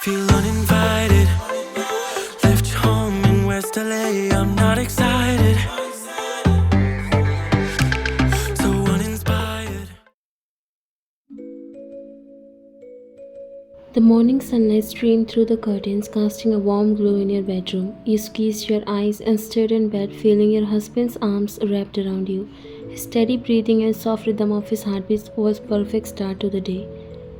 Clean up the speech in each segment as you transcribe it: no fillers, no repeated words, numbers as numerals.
Feel uninvited. Left home in West LA, I'm not excited. So uninspired. The morning sunlight streamed through the curtains, casting a warm glow in your bedroom. You squeezed your eyes and stood in bed, feeling your husband's arms wrapped around you. His steady breathing and soft rhythm of his heartbeat was perfect start to the day.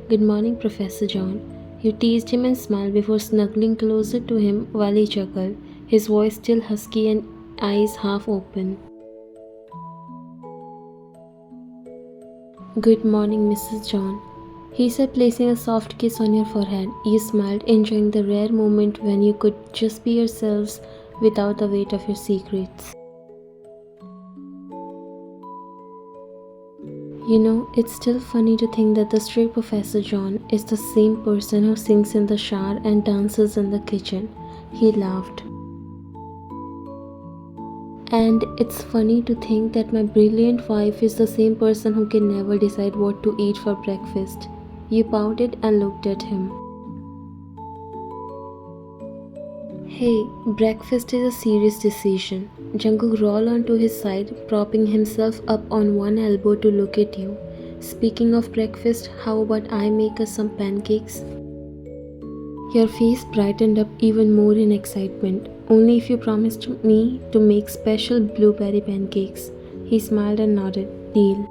"Good morning, Professor John." You teased him and smiled before snuggling closer to him while he chuckled, his voice still husky and eyes half open. "Good morning, Mrs. John," he said, placing a soft kiss on your forehead. You smiled, enjoying the rare moment when you could just be yourselves without the weight of your secrets. You know, it's still funny to think that the strict Professor John is the same person who sings in the shower and dances in the kitchen. He laughed. And it's funny to think that my brilliant wife is the same person who can never decide what to eat for breakfast. You pouted and looked at him. "Hey, breakfast is a serious decision." Jungkook rolled onto his side, propping himself up on one elbow to look at you. "Speaking of breakfast, how about I make us some pancakes?" Your face brightened up even more in excitement. "Only if you promised me to make special blueberry pancakes." He smiled and nodded. "Deal."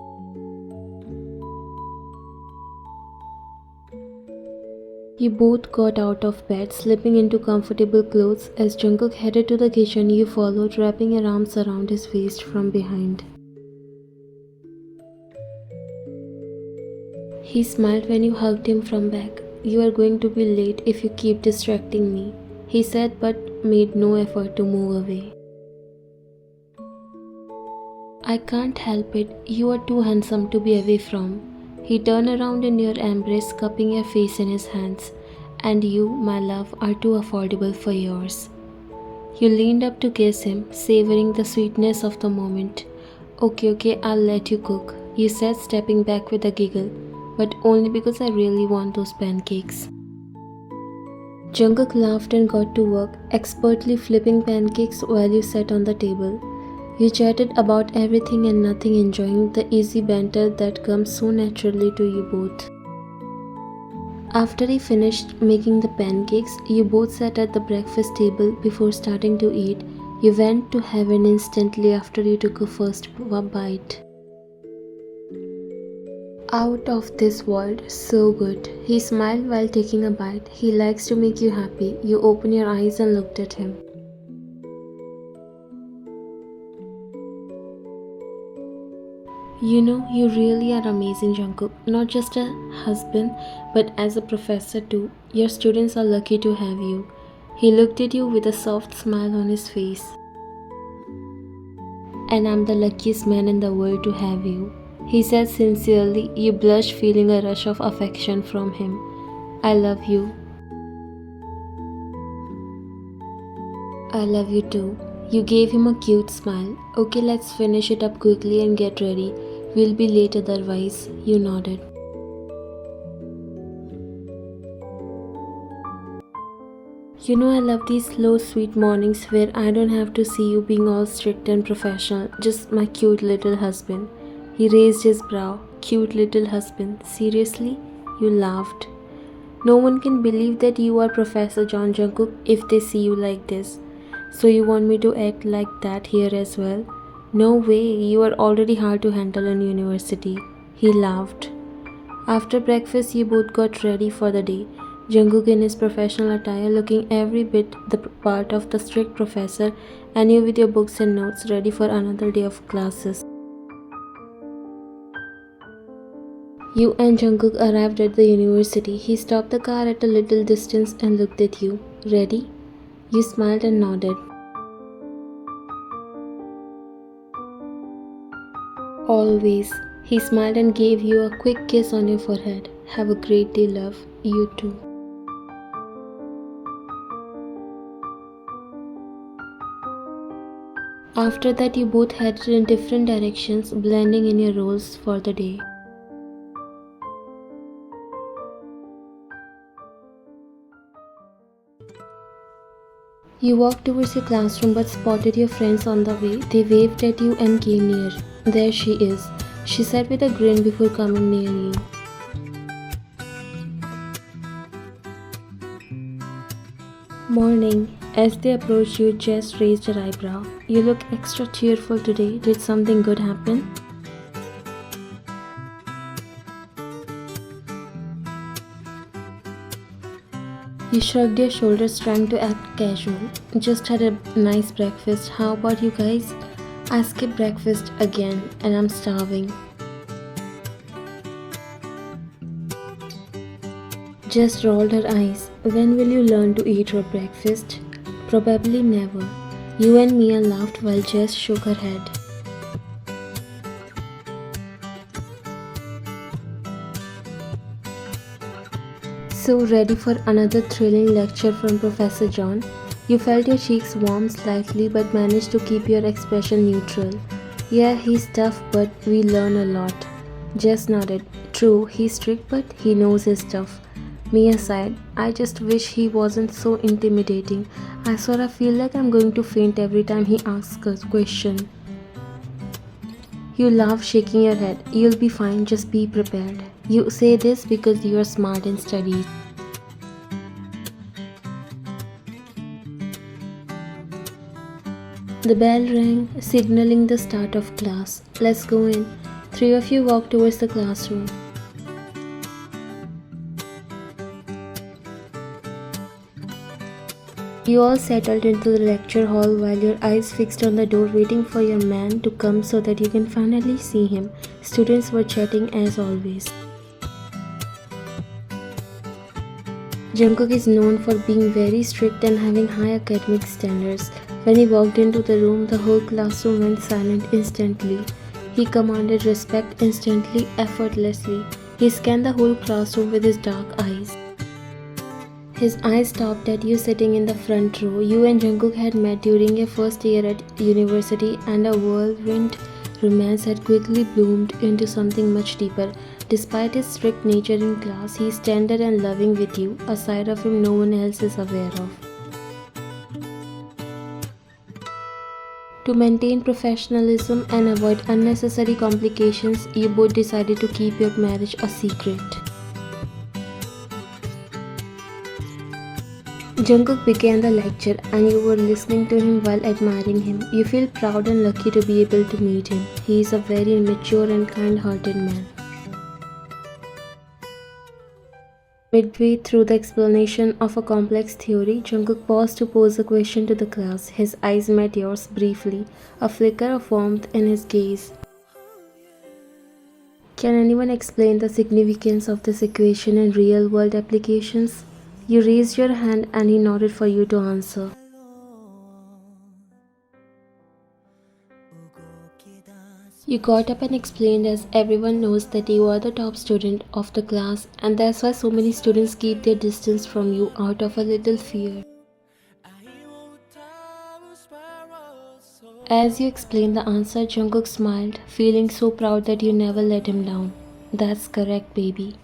You both got out of bed, slipping into comfortable clothes. As Jungkook headed to the kitchen, you followed, wrapping your arms around his waist from behind. He smiled when you hugged him from back. "You are going to be late if you keep distracting me," he said, but made no effort to move away. "I can't help it. You are too handsome to be away from." He turned around in your embrace, cupping your face in his hands. "And you, my love, are too affordable for yours." You leaned up to kiss him, savoring the sweetness of the moment. Okay, I'll let you cook," you said, stepping back with a giggle. "But only because I really want those pancakes." Jungkook laughed and got to work, expertly flipping pancakes while you sat on the table. You chatted about everything and nothing, enjoying the easy banter that comes so naturally to you both. After he finished making the pancakes, you both sat at the breakfast table before starting to eat. You went to heaven instantly after you took a first bite. "Out of this world, so good." He smiled while taking a bite. He likes to make you happy. You opened your eyes and looked at him. "You know, you really are amazing, Jungkook. Not just a husband, but as a professor too. Your students are lucky to have you." He looked at you with a soft smile on his face. "And I'm the luckiest man in the world to have you," he said sincerely. You blushed, feeling a rush of affection from him. "I love you." "I love you too." You gave him a cute smile. "Okay, let's finish it up quickly and get ready. We'll be late otherwise." You nodded. "You know, I love these slow, sweet mornings where I don't have to see you being all strict and professional, just my cute little husband." He raised his brow. "Cute little husband? Seriously?" You laughed. "No one can believe that you are Professor John Jungkook if they see you like this. So you want me to act like that here as well?" "No way, you are already hard to handle in university." He laughed. After breakfast, you both got ready for the day. Jungkook in his professional attire, looking every bit the part of the strict professor, and you with your books and notes, ready for another day of classes. You and Jungkook arrived at the university. He stopped the car at a little distance and looked at you. "Ready?" You smiled and nodded. "Always." He smiled and gave you a quick kiss on your forehead. "Have a great day, love." You too. After that, you both headed in different directions, blending in your roles for the day. You walked towards your classroom but spotted your friends on the way. They waved at you and came near. There she is, she said with a grin before coming near you. Morning. As they approached you, Jess raised her eyebrow. You look extra cheerful today. Did something good happen? You shrugged your shoulders, trying to act casual. Just had a nice breakfast. How about you guys? I skipped breakfast again and I'm starving. Jess rolled her eyes. When will you learn to eat your breakfast? Probably never. You and Mia laughed while Jess shook her head. So ready for another thrilling lecture from Professor John? You felt your cheeks warm slightly but managed to keep your expression neutral. Yeah, he's tough but we learn a lot. Jess nodded. True, he's strict but he knows his stuff. Mia sighed. I just wish he wasn't so intimidating. I sort of feel like I'm going to faint every time he asks a question. You laugh, shaking your head. You'll be fine, just be prepared. You say this because you're smart in studies. The bell rang, signaling the start of class. Let's go in. Three of you walk towards the classroom. You all settled into the lecture hall while your eyes fixed on the door, waiting for your man to come so that you can finally see him. Students were chatting as always. Jungkook is known for being very strict and having high academic standards. When he walked into the room, the whole classroom went silent instantly. He commanded respect instantly, effortlessly. He scanned the whole classroom with his dark eyes. His eyes stopped at you sitting in the front row. You and Jungkook had met during your first year at university, and a whirlwind romance had quickly bloomed into something much deeper. Despite his strict nature in class, he is tender and loving with you, a side of him no one else is aware of. To maintain professionalism and avoid unnecessary complications, you both decided to keep your marriage a secret. Jungkook began the lecture and you were listening to him while admiring him. You feel proud and lucky to be able to meet him. He is a very mature and kind-hearted man. Midway through the explanation of a complex theory, Jungkook paused to pose a question to the class. His eyes met yours briefly, a flicker of warmth in his gaze. Can anyone explain the significance of this equation in real-world applications? You raised your hand and he nodded for you to answer. You got up and explained as everyone knows that you are the top student of the class and that's why so many students keep their distance from you out of a little fear. As you explained the answer, Jungkook smiled, feeling so proud that you never let him down. That's correct, baby.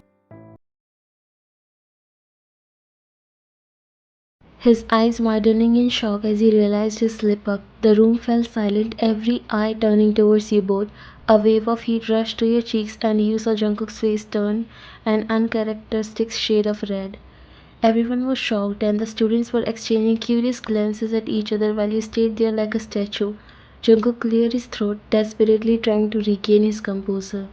His eyes widening in shock as he realized his slip up. The room fell silent, every eye turning towards you both. A wave of heat rushed to your cheeks and you saw Jungkook's face turn an uncharacteristic shade of red. Everyone was shocked and the students were exchanging curious glances at each other while you stayed there like a statue. Jungkook cleared his throat, desperately trying to regain his composure.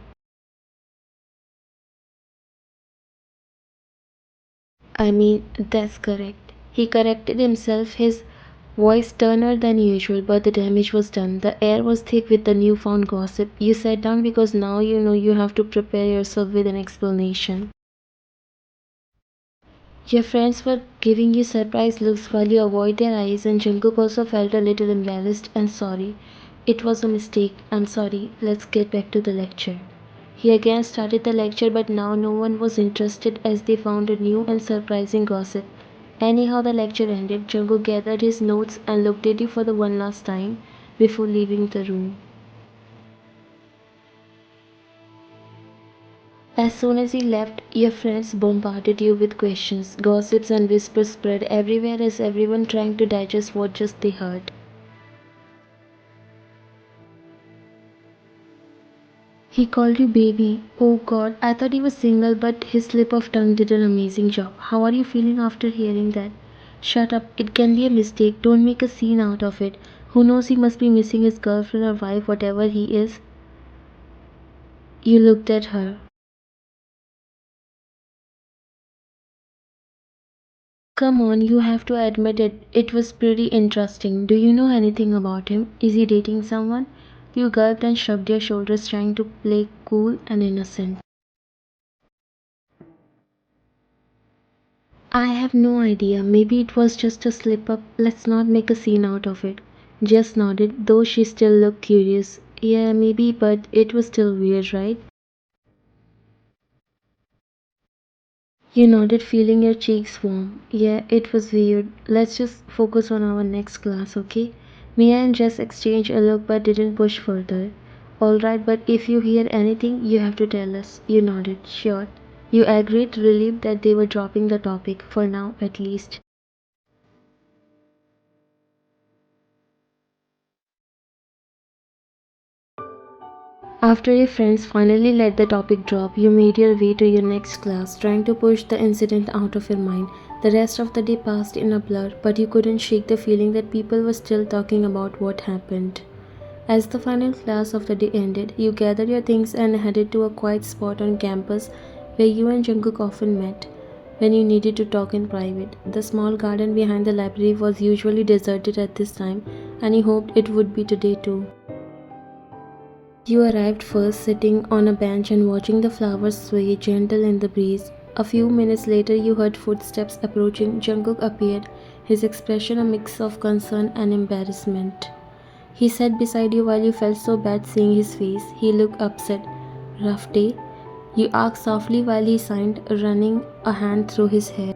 That's correct. He corrected himself, his voice sterner than usual, but the damage was done. The air was thick with the newfound gossip. You sat down because now you know you have to prepare yourself with an explanation. Your friends were giving you surprised looks while you avoid their eyes, and Jungkook also felt a little embarrassed and sorry. It was a mistake. I'm sorry. Let's get back to the lecture. He again started the lecture, but now no one was interested as they found a new and surprising gossip. Anyhow, the lecture ended. Jungkook gathered his notes and looked at you for the one last time before leaving the room. As soon as he left, your friends bombarded you with questions. Gossips and whispers spread everywhere as everyone trying to digest what just they heard. He called you baby. Oh god, I thought he was single, but his slip of tongue did an amazing job. How are you feeling after hearing that? Shut up, it can be a mistake. Don't make a scene out of it. Who knows, he must be missing his girlfriend or wife, whatever he is. You looked at her. Come on, you have to admit it. It was pretty interesting. Do you know anything about him? Is he dating someone? You gulped and shrugged your shoulders, trying to play cool and innocent. I have no idea. Maybe it was just a slip up. Let's not make a scene out of it. Jess nodded, though she still looked curious. Yeah, maybe, but it was still weird, right? You nodded, feeling your cheeks warm. Yeah, it was weird. Let's just focus on our next class, okay? Mia and Jess exchanged a look but didn't push further. Alright, but if you hear anything, you have to tell us. You nodded. Sure. You agreed, relieved that they were dropping the topic, for now at least. After your friends finally let the topic drop, you made your way to your next class, trying to push the incident out of your mind. The rest of the day passed in a blur, but you couldn't shake the feeling that people were still talking about what happened. As the final class of the day ended, you gathered your things and headed to a quiet spot on campus where you and Jungkook often met when you needed to talk in private. The small garden behind the library was usually deserted at this time, and you hoped it would be today too. You arrived first, sitting on a bench and watching the flowers sway gentle in the breeze. A few minutes later, you heard footsteps approaching. Jungkook appeared, his expression a mix of concern and embarrassment. He sat beside you while you felt so bad seeing his face. He looked upset. Rough day? You asked softly while he signed, running a hand through his hair.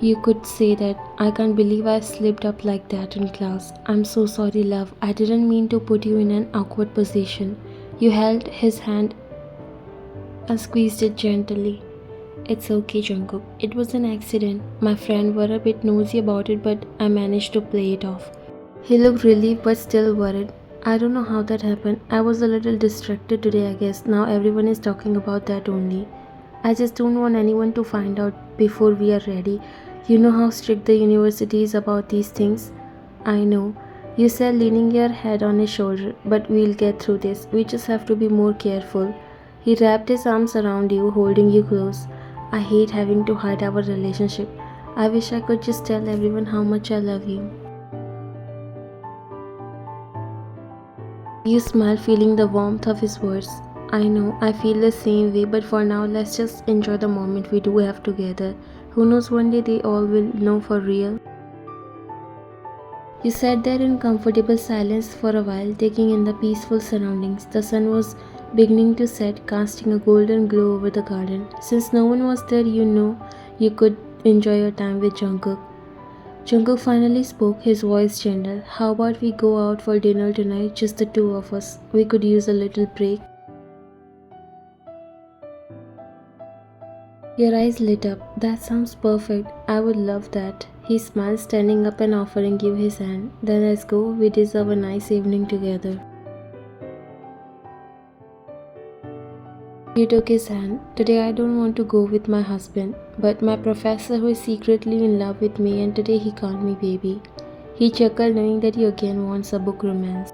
You could say that. I can't believe I slipped up like that in class. I'm so sorry, love. I didn't mean to put you in an awkward position. You held his hand and squeezed it gently. It's okay, Jungkook. It was an accident. My friend were a bit nosy about it, but I managed to play it off. He looked relieved but still worried. I don't know how that happened. I was a little distracted today, I guess. Now everyone is talking about that only. I just don't want anyone to find out before we are ready. You know how strict the university is about these things? I know. You said, leaning your head on his shoulder, but we'll get through this. We just have to be more careful. He wrapped his arms around you, holding you close. I hate having to hide our relationship. I wish I could just tell everyone how much I love you. You smiled, feeling the warmth of his words. I know, I feel the same way, but for now, let's just enjoy the moment we do have together. Who knows, one day they all will know for real. You sat there in comfortable silence for a while, taking in the peaceful surroundings. The sun was beginning to set, casting a golden glow over the garden. Since no one was there, you know you could enjoy your time with Jungkook. Jungkook finally spoke, his voice gentle. How about we go out for dinner tonight, just the two of us? We could use a little break. Your eyes lit up. That sounds perfect. I would love that. He smiled, standing up and offering you his hand. Then let's go. We deserve a nice evening together. You took his hand. Today I don't want to go with my husband, but my professor who is secretly in love with me, and today he called me baby. He chuckled, knowing that he again wants a book romance.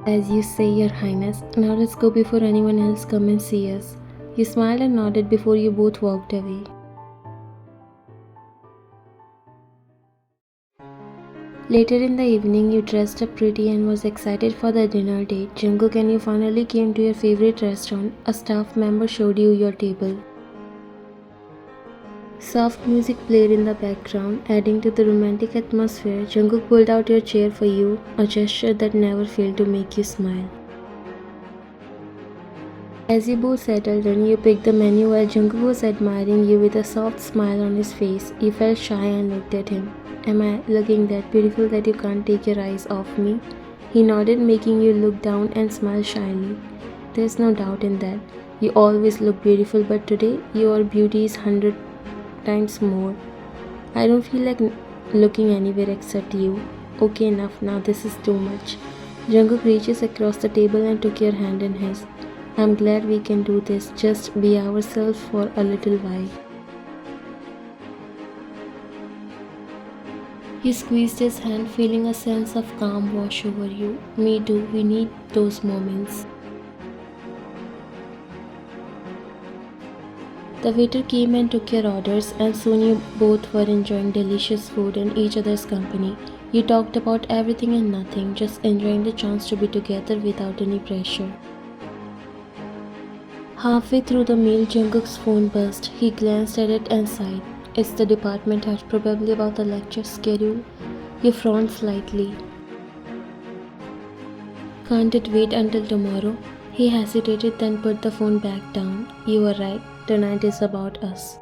As you say, Your Highness. Now let's go before anyone else come and see us. You smiled and nodded before you both walked away. Later in the evening, you dressed up pretty and was excited for the dinner date. Jungkook and you finally came to your favorite restaurant. A staff member showed you your table. Soft music played in the background, adding to the romantic atmosphere. Jungkook pulled out your chair for you, a gesture that never failed to make you smile. As you both settled in, you picked the menu while Jungkook was admiring you with a soft smile on his face. You felt shy and looked at him. Am I looking that beautiful that you can't take your eyes off me? He nodded, making you look down and smile shyly. There's no doubt in that. You always look beautiful, but today your beauty is 100 times more. I don't feel like looking anywhere except you. Okay, enough now, this is too much. Jungkook reaches across the table and took your hand in his. I'm glad we can do this, just be ourselves for a little while. You squeezed his hand, feeling a sense of calm wash over you. Me too, we need those moments. The waiter came and took your orders, and soon you both were enjoying delicious food in each other's company. You talked about everything and nothing, just enjoying the chance to be together without any pressure. Halfway through the meal, Jungkook's phone buzzed. He glanced at it and sighed. It's the department head, probably about the lecture schedule. You frowned slightly. Can't it wait until tomorrow? He hesitated, then put the phone back down. You were right. Tonight is about us.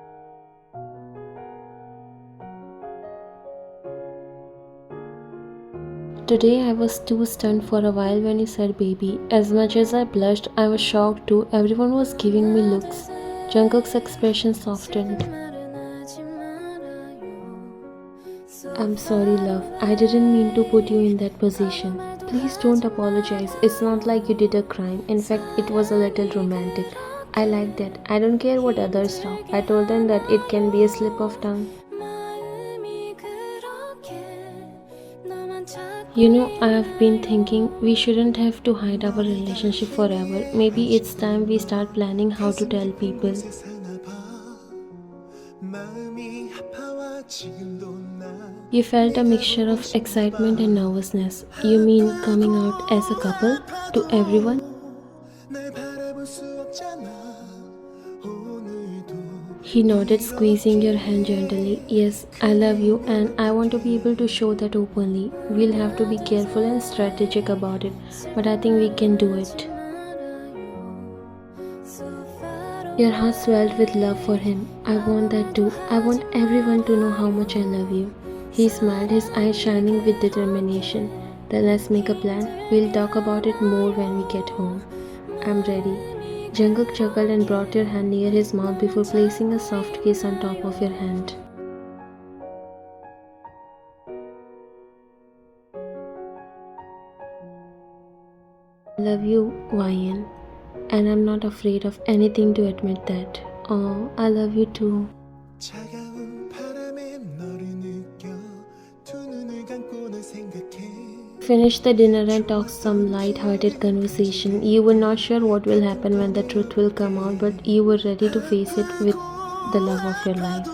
Today I was too stunned for a while when you said baby. As much as I blushed, I was shocked too. Everyone was giving me looks. Jungkook's expression softened. I'm sorry, love. I didn't mean to put you in that position. Please don't apologize. It's not like you did a crime. In fact, it was a little romantic. I like that. I don't care what others talk. I told them that it can be a slip of tongue. You know, I have been thinking we shouldn't have to hide our relationship forever. Maybe it's time we start planning how to tell people. You felt a mixture of excitement and nervousness. You mean coming out as a couple? To everyone? He nodded, squeezing your hand gently. Yes, I love you and I want to be able to show that openly. We'll have to be careful and strategic about it, but I think we can do it. Your heart swelled with love for him. I want that too. I want everyone to know how much I love you. He smiled, his eyes shining with determination. Then let's make a plan. We'll talk about it more when we get home. I'm ready. Jungkook chuckled and brought your hand near his mouth before placing a soft kiss on top of your hand. I love you, YN, and I'm not afraid of anything to admit that. Oh, I love you too. Finished the dinner and talked some light-hearted conversation. You were not sure what will happen when the truth will come out, but you were ready to face it with the love of your life.